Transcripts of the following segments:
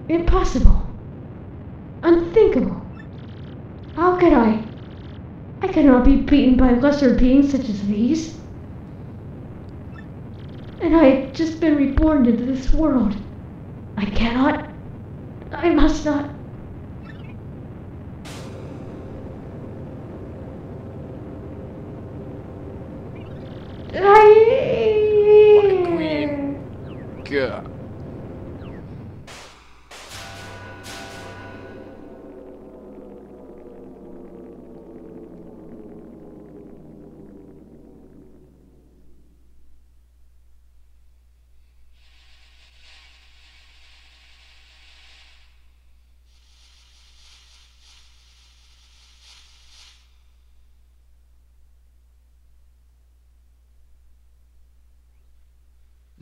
Impossible. Unthinkable. How could I? I cannot be beaten by lesser beings such as these. And I had just been reborn into this world. I cannot. I must not. What a queen. God.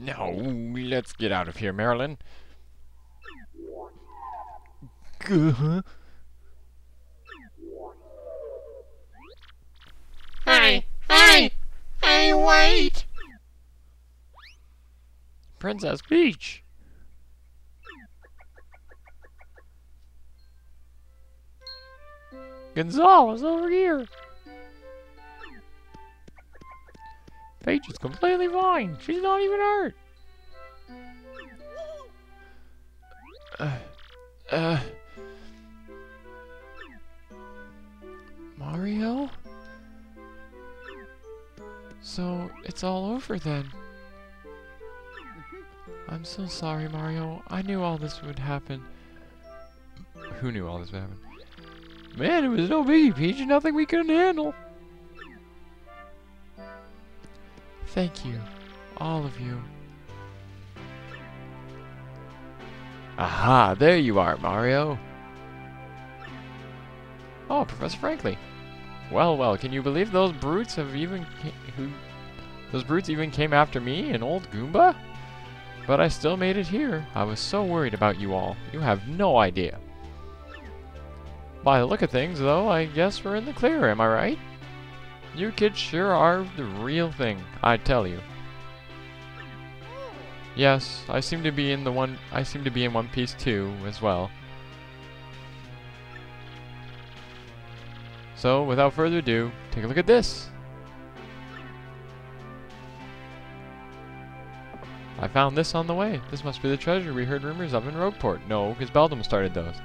No, let's get out of here, Marilyn. Gah. Hey, hey, hey, wait! Princess Peach. Gonzalez over here. Peach is completely fine. She's not even hurt. Mario? So, it's all over then. I'm so sorry, Mario. I knew all this would happen. Who knew all this would happen? Man, it was no biggie, Peach. Nothing we couldn't handle. Thank you. All of you. Aha, there you are, Mario. Oh, Professor Franklin. Well, well, can you believe those brutes even came after me, an old Goomba? But I still made it here. I was so worried about you all. You have no idea. By the look of things, though, I guess we're in the clear, am I right? You kids sure are the real thing, I tell you. Yes, I seem to be in One Piece too, as well. So, without further ado, take a look at this. I found this on the way. This must be the treasure we heard rumors of in Rogueport. No, because Beldam started those.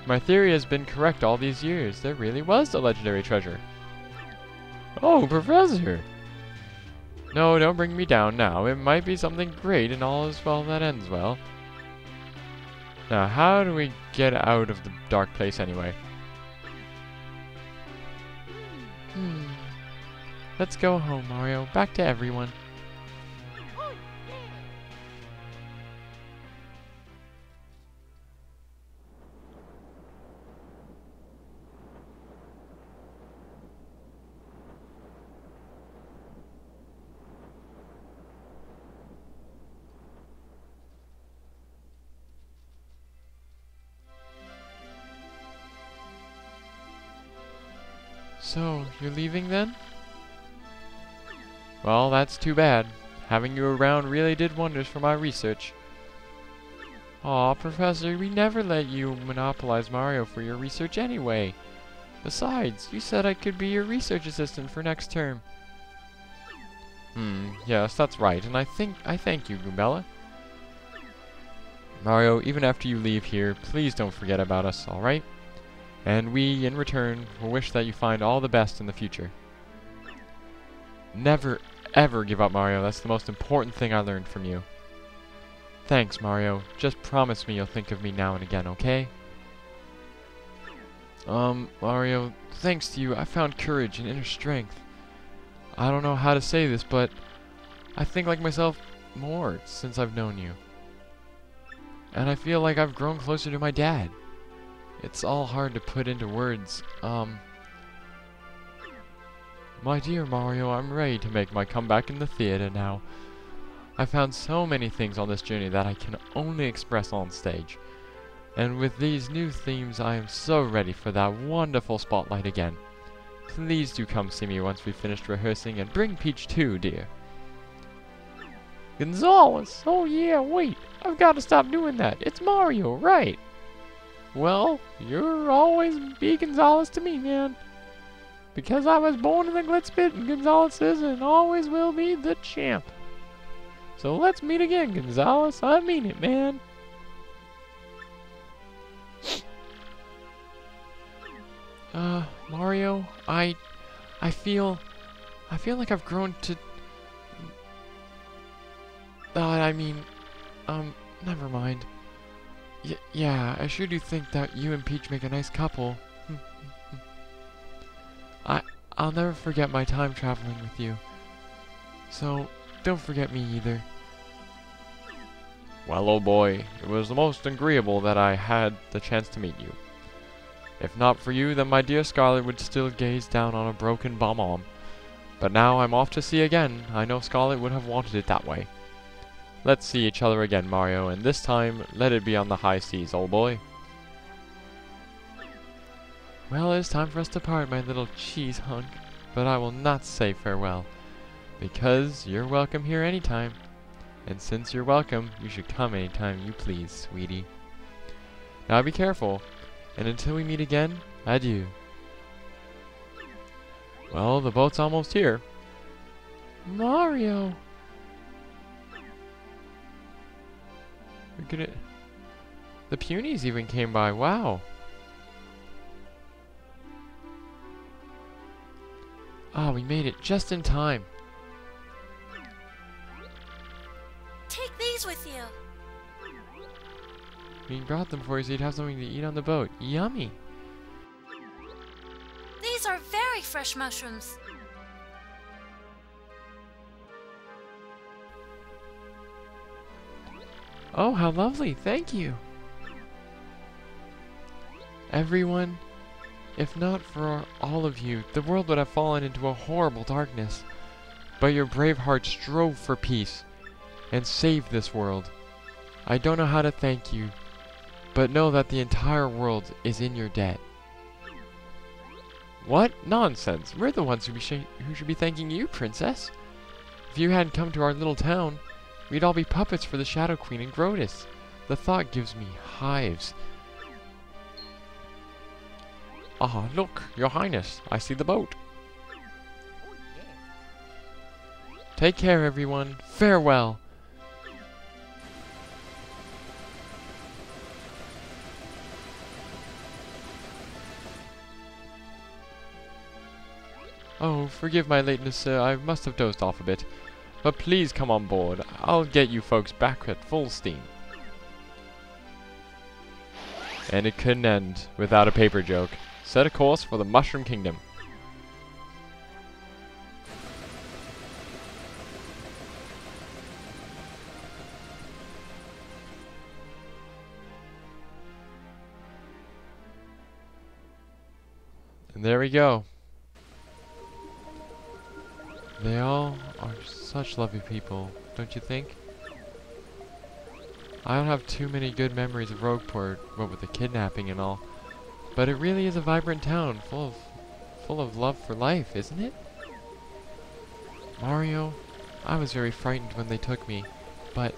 My theory has been correct all these years. There really was the legendary treasure. Oh, Professor! No, don't bring me down now. It might be something great and all is well that ends well. Now, how do we get out of the dark place anyway? Let's go home, Mario. Back to everyone. So, you're leaving then? Well, that's too bad. Having you around really did wonders for my research. Aw, Professor, we never let you monopolize Mario for your research anyway. Besides, you said I could be your research assistant for next term. Yes, that's right, and I thank you, Goombella. Mario, even after you leave here, please don't forget about us, alright? And we, in return, will wish that you find all the best in the future. Never, ever give up, Mario. That's the most important thing I learned from you. Thanks, Mario. Just promise me you'll think of me now and again, okay? Mario, thanks to you, I found courage and inner strength. I don't know how to say this, but I think like myself more since I've known you. And I feel like I've grown closer to my dad. It's all hard to put into words. My dear Mario, I'm ready to make my comeback in the theater now. I found so many things on this journey that I can only express on stage. And with these new themes, I am so ready for that wonderful spotlight again. Please do come see me once we've finished rehearsing, and bring Peach too, dear. Gonzalez! Oh yeah, wait! I've got to stop doing that. It's Mario, right? Well, you're always B. Gonzalez to me, man. Because I was born in the Glitzpit, and Gonzalez is and always will be the champ. So let's meet again, Gonzalez. I mean it, man. Mario, I feel like I've grown to... never mind. Yeah, I sure do think that you and Peach make a nice couple. I'll never forget my time traveling with you. So, don't forget me either. Well, oh boy, it was the most agreeable that I had the chance to meet you. If not for you, then my dear Scarlet would still gaze down on a broken bomb. But now I'm off to sea again. I know Scarlet would have wanted it that way. Let's see each other again, Mario, and this time, let it be on the high seas, old boy. Well, it's time for us to part, my little cheese hunk. But I will not say farewell, because you're welcome here anytime. And since you're welcome, you should come anytime you please, sweetie. Now be careful, and until we meet again, adieu. Well, the boat's almost here. Mario! We're gonna... The Punies even came by, wow! Ah, we made it just in time. Take these with you. We brought them for you so you'd have something to eat on the boat. Yummy! These are very fresh mushrooms. Oh, how lovely! Thank you! Everyone, if not for all of you, the world would have fallen into a horrible darkness. But your brave hearts strove for peace and saved this world. I don't know how to thank you, but know that the entire world is in your debt. What? Nonsense! We're the ones who should be thanking you, Princess. If you hadn't come to our little town, we'd all be puppets for the Shadow Queen and Grotus. The thought gives me hives. Ah, look, Your Highness, I see the boat. Take care, everyone. Farewell. Oh, forgive my lateness, sir. I must have dozed off a bit. But please come on board. I'll get you folks back at full steam. And it couldn't end without a paper joke. Set a course for the Mushroom Kingdom. And there we go. They all are such lovely people, don't you think? I don't have too many good memories of Rogueport, what with the kidnapping and all. But it really is a vibrant town, full of love for life, isn't it? Mario, I was very frightened when they took me, but,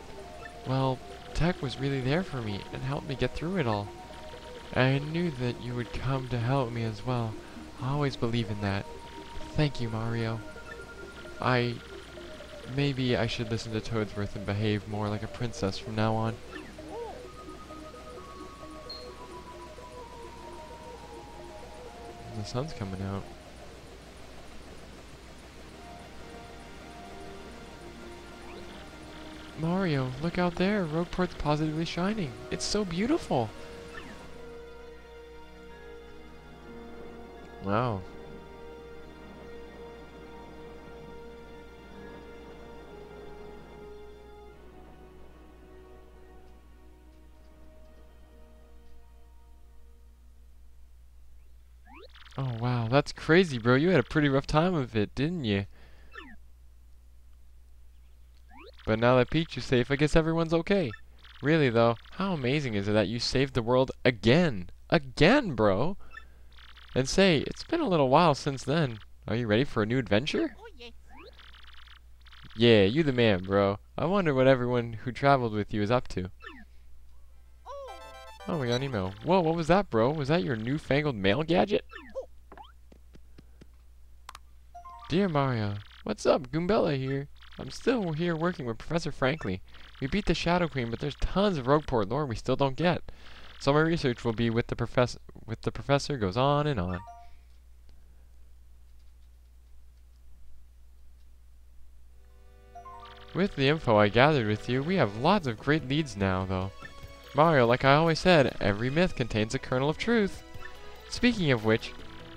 well, Tech was really there for me and helped me get through it all. I knew that you would come to help me as well. I always believe in that. Thank you, Mario. Maybe I should listen to Toadsworth and behave more like a princess from now on. The sun's coming out. Mario, look out there. Rogueport's positively shining. It's so beautiful. Wow. Oh wow, that's crazy, bro. You had a pretty rough time of it, didn't you? But now that Peach is safe, I guess everyone's okay. Really though, how amazing is it that you saved the world again? Again, bro! And say, it's been a little while since then. Are you ready for a new adventure? Yeah, you the man, bro. I wonder what everyone who traveled with you is up to. Oh, we got an email. Whoa, what was that, bro? Was that your newfangled mail gadget? Dear Mario, what's up? Goombella here. I'm still here working with Professor Franklin. We beat the Shadow Queen, but there's tons of Rogueport lore we still don't get. So my research will be with the professor goes on and on. With the info I gathered with you, we have lots of great leads now, though. Mario, like I always said, every myth contains a kernel of truth. Speaking of which,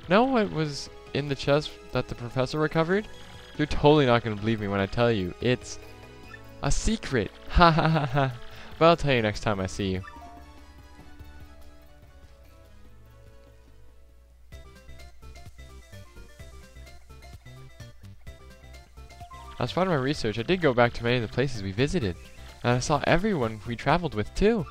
know what was in the chest that the professor recovered? You're totally not going to believe me when I tell you. It's a secret. Ha ha ha ha. But I'll tell you next time I see you. As part of my research, I did go back to many of the places we visited, and I saw everyone we traveled with too.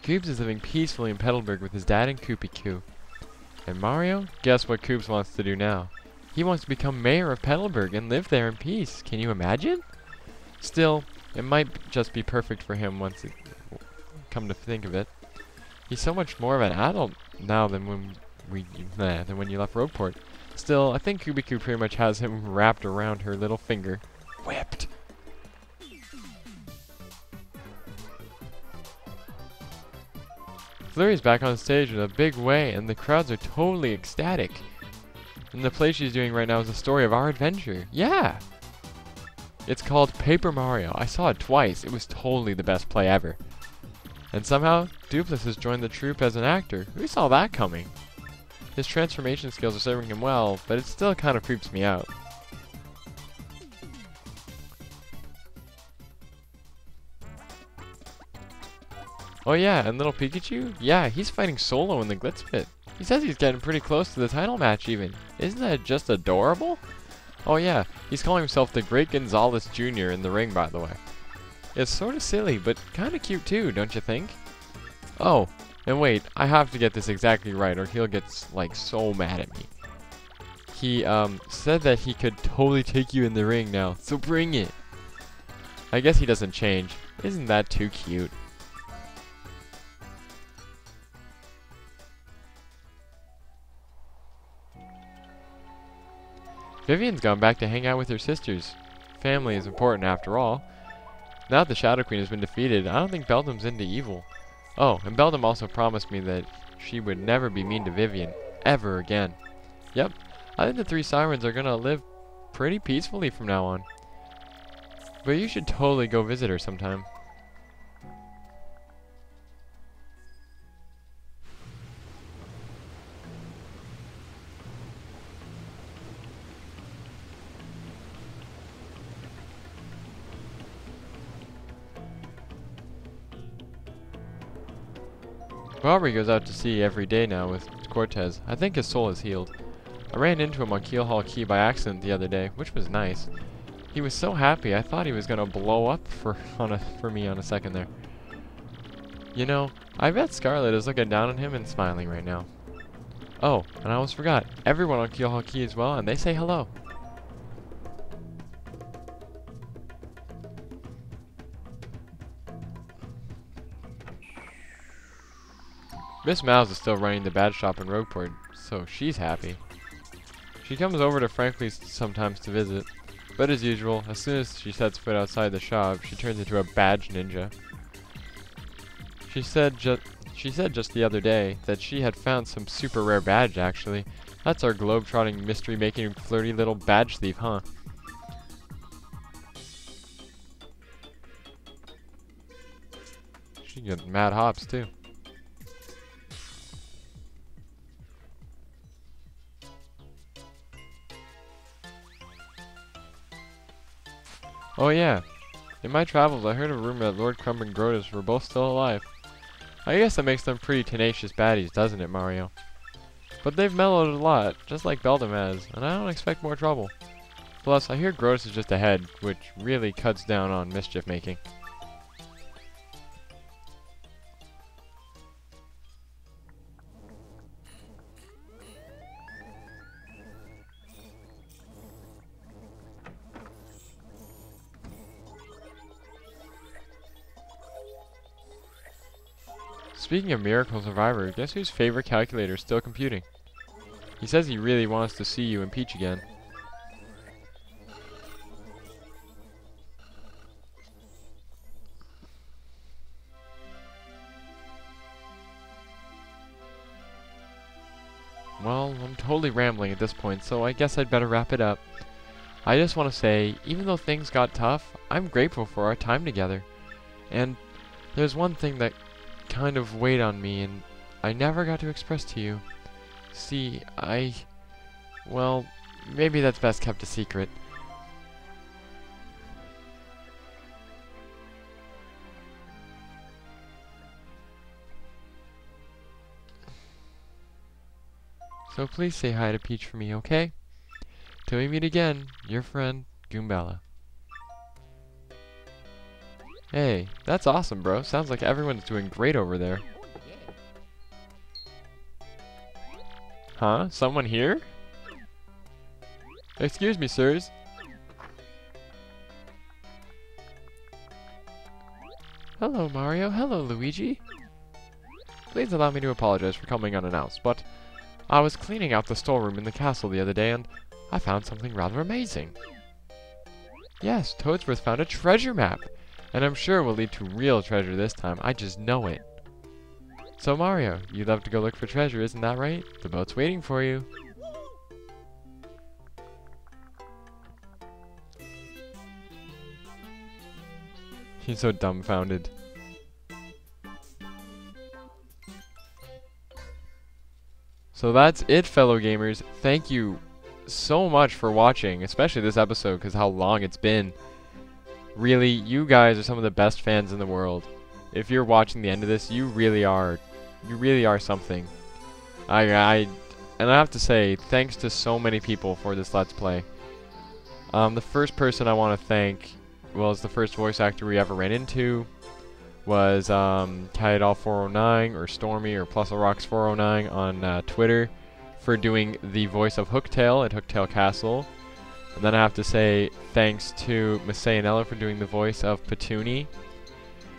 Cubes is living peacefully in Petalburg with his dad and Koopy. And Mario? Guess what Cubes wants to do now? He wants to become mayor of Petalburg and live there in peace. Can you imagine? Still, it might just be perfect for him once it come to think of it. He's so much more of an adult now than when you left Rogueport. Still, I think Koopy pretty much has him wrapped around her little finger. Whipped! Flurry's back on stage in a big way, and the crowds are totally ecstatic. And the play she's doing right now is the story of our adventure. Yeah! It's called Paper Mario. I saw it twice. It was totally the best play ever. And somehow, Dupless has joined the troupe as an actor. Who saw that coming? His transformation skills are serving him well, but it still kind of creeps me out. Oh yeah, and little Pikachu? Yeah, he's fighting solo in the Glitz Pit. He says he's getting pretty close to the title match even. Isn't that just adorable? Oh yeah, he's calling himself the Great Gonzalez Jr. in the ring, by the way. It's sort of silly, but kind of cute too, don't you think? Oh, and wait, I have to get this exactly right or he'll get like so mad at me. He said that he could totally take you in the ring now, so bring it. I guess he doesn't change. Isn't that too cute? Vivian's gone back to hang out with her sisters. Family is important after all. Now that the Shadow Queen has been defeated, I don't think Beldam's into evil. Oh, and Beldam also promised me that she would never be mean to Vivian. Ever again. Yep, I think the three sirens are gonna live pretty peacefully from now on. But you should totally go visit her sometime. Bobby goes out to sea every day now with Cortez. I think his soul is healed. I ran into him on Keel Hall Key by accident the other day, which was nice. He was so happy, I thought he was gonna blow up for me on a second there. You know, I bet Scarlet is looking down on him and smiling right now. Oh, and I almost forgot, everyone on Keel Hall Key as well, and they say hello. Miss Mouse is still running the badge shop in Rogueport, so she's happy. She comes over to Franklin's sometimes to visit, but as usual, as soon as she sets foot outside the shop, she turns into a badge ninja. She said just the other day that she had found some super rare badge actually. That's our globe-trotting, mystery-making, flirty little badge thief, huh? She got mad hops too. Oh yeah, in my travels I heard a rumor that Lord Crumb and Grotus were both still alive. I guess that makes them pretty tenacious baddies, doesn't it, Mario? But they've mellowed a lot, just like Beldam has, and I don't expect more trouble. Plus, I hear Grotus is just ahead, which really cuts down on mischief making. Speaking of Miracle Survivor, guess whose favorite calculator is still computing? He says he really wants to see you and Peach again. Well, I'm totally rambling at this point, so I guess I'd better wrap it up. I just want to say, even though things got tough, I'm grateful for our time together. And there's one thing that kind of weighed on me, and I never got to express to you. See, well, maybe that's best kept a secret. So please say hi to Peach for me, okay? Till we meet again, your friend, Goombella. Hey, that's awesome, bro. Sounds like everyone's doing great over there. Huh? Someone here? Excuse me, sirs. Hello, Mario. Hello, Luigi. Please allow me to apologize for coming unannounced, but I was cleaning out the storeroom in the castle the other day, and I found something rather amazing. Yes, Toadsworth found a treasure map, and I'm sure it will lead to real treasure this time. I just know it. So Mario, you'd love to go look for treasure, isn't that right? The boat's waiting for you. He's so dumbfounded. So that's it, fellow gamers. Thank you so much for watching, especially this episode, because how long it's been. Really, you guys are some of the best fans in the world. If you're watching the end of this, you really are something. And I have to say, thanks to so many people for this Let's Play. The first person I want to thank, well, is the first voice actor we ever ran into, was Kyadol409 or Stormy or PlusRocks409 on Twitter for doing the voice of Hooktail at Hooktail Castle. And then I have to say thanks to Masay and Ella for doing the voice of Petuni.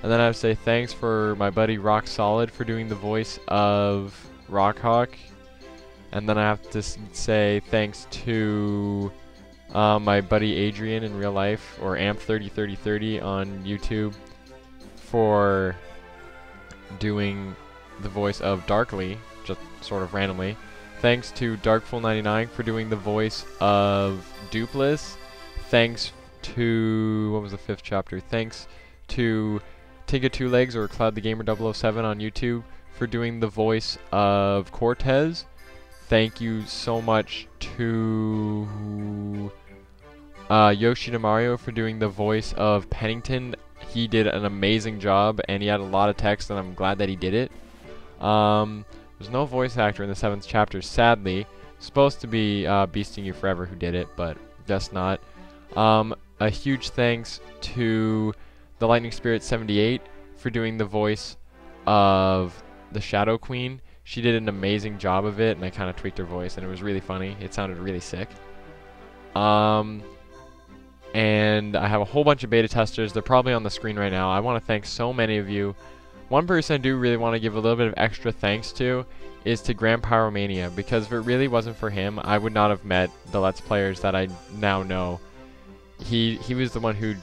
And then I have to say thanks for my buddy Rock Solid for doing the voice of Rockhawk. And then I have to say thanks to my buddy Adrian in real life, or Amp303030 on YouTube, for doing the voice of Darkly, just sort of randomly. Thanks to Darkful99 for doing the voice of Dupless. Thanks to, what was the 5th chapter? Thanks to Tinka Two Legs or Cloud the Gamer 007 on YouTube for doing the voice of Cortez. Thank you so much to Yoshida Mario for doing the voice of Pennington. He did an amazing job, and he had a lot of text, and I'm glad that he did it. There's no voice actor in the 7th chapter, sadly. Supposed to be Beasting You Forever who did it, but guess not. A huge thanks to the Lightning Spirit 78 for doing the voice of the Shadow Queen. She did an amazing job of it, and I kind of tweaked her voice, and it was really funny. It sounded really sick. And I have a whole bunch of beta testers. They're probably on the screen right now. I want to thank so many of you. One person I do really want to give a little bit of extra thanks to is to Grand Pyromania, because if it really wasn't for him, I would not have met the Let's Players that I now know. He was the one who,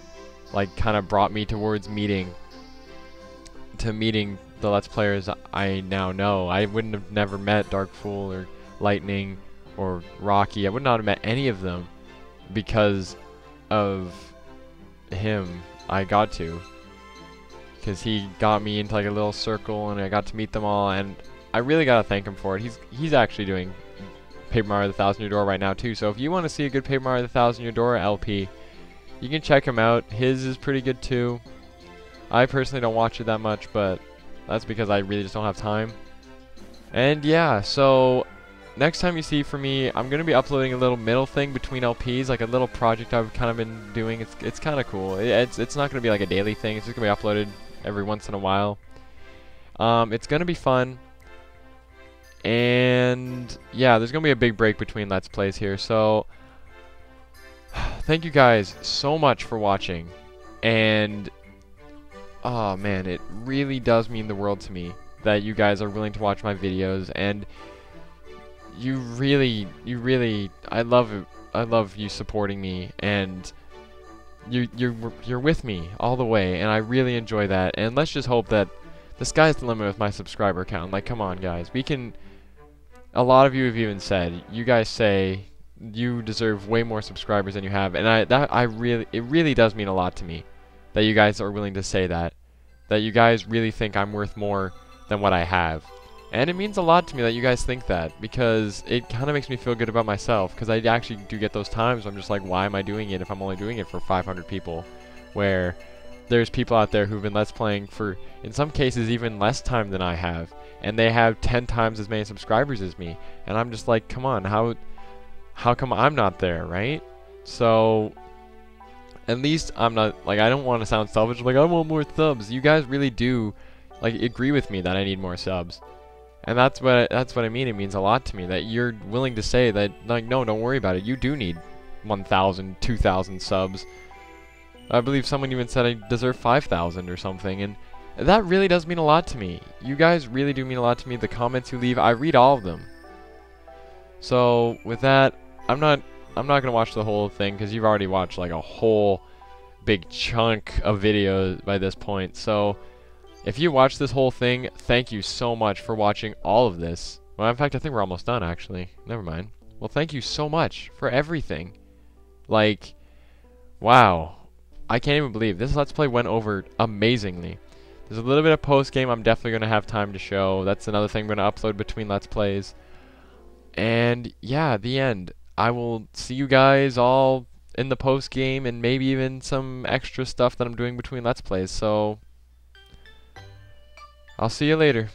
like, kind of brought me towards meeting the Let's Players I now know. I wouldn't have never met Darkfool or Lightning or Rocky. I would not have met any of them because of him. I got to, because he got me into like a little circle, and I got to meet them all, and I really gotta thank him for it. He's actually doing Paper Mario: The Thousand Year Door right now too. So if you want to see a good Paper Mario: The Thousand Year Door LP, you can check him out. His is pretty good too. I personally don't watch it that much, but that's because I really just don't have time. And yeah, so next time you see from me, I'm going to be uploading a little middle thing between LPs, like a little project I've kind of been doing. It's kind of cool. It's not going to be like a daily thing. It's just going to be uploaded every once in a while. It's going to be fun. And yeah, there's going to be a big break between Let's Plays here. So thank you guys so much for watching. And oh man, it really does mean the world to me that you guys are willing to watch my videos, and you really, I love you supporting me, and you're with me all the way, and I really enjoy that. And let's just hope that the sky's the limit with my subscriber count. Like, come on, guys, we can. A lot of you have even said, you guys say you deserve way more subscribers than you have, and it really does mean a lot to me that you guys are willing to say that you guys really think I'm worth more than what I have. And it means a lot to me that you guys think that, because it kind of makes me feel good about myself, because I actually do get those times where I'm just like, why am I doing it if I'm only doing it for 500 people? Where there's people out there who've been Let's Playing for, in some cases, even less time than I have, and they have 10 times as many subscribers as me, and I'm just like, come on, how come I'm not there, right? So at least I'm not, like, I don't want to sound selfish, like, I want more subs. You guys really do, like, agree with me that I need more subs. And that's what I mean. It means a lot to me that you're willing to say that, like, no, don't worry about it. You do need 1,000, 2,000 subs. I believe someone even said I deserve 5,000 or something, and that really does mean a lot to me. You guys really do mean a lot to me. The comments you leave, I read all of them. So with that, I'm not gonna watch the whole thing, because you've already watched like a whole big chunk of videos by this point. So if you watched this whole thing, thank you so much for watching all of this. Well, in fact, I think we're almost done, actually. Never mind. Well, thank you so much for everything. Like, wow. I can't even believe this Let's Play went over amazingly. There's a little bit of post-game I'm definitely going to have time to show. That's another thing I'm going to upload between Let's Plays. And, yeah, the end. I will see you guys all in the post-game, and maybe even some extra stuff that I'm doing between Let's Plays. So I'll see you later.